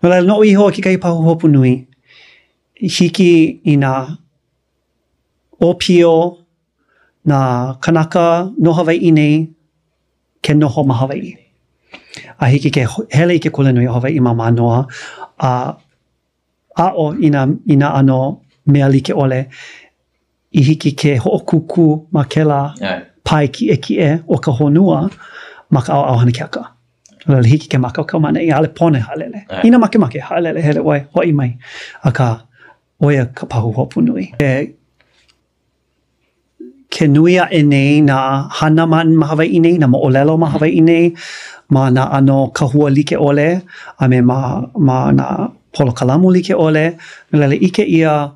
No lai no iho ki kai pahu hopu nui. Hiki I nā opio nā kanaka no Hawaii nei ke noho ma Hawaii. A hiki ke hele I ke kule nui o Hawaii ma manoa a o ina ano mea like ole I hiki ke hoʻokuku ma kela pai kie o ka honua ma ka au hana keaka. Lele hiki ke makau mana I ale pone halele. Ina make halele hele oi hoi mai. Aka oia ka pahu hopu nui. Ke nuia e nei na hana man ma Hawaii nei, na mo'olelo ma Hawaii nei, ma na ano kahua like ole, a me ma na polo kalamu like ole, lele ike ia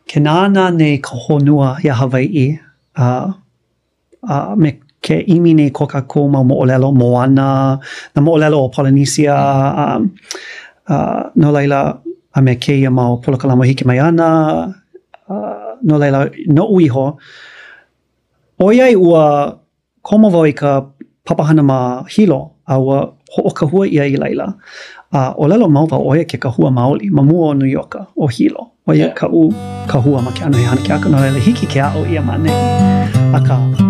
ke nāna nei ka honua ia Hawaii, me ke imi nei ko ka ko ma mo'olelo Moana, na mo'olelo o Polynesia, no laila a me ke ia mau polo kalamu hiki mai ana, no laila no uiho, oiai ua komo wau I ka papahana ma hilo, a ua ho'okahua ia I laila. O lelo mau wau oia ke kahua maoli, ma mua o New Yorka, o hilo. Oia kahua ma ke ano he hana ke aka, no laila hiki ke ao ia ma nei. Aka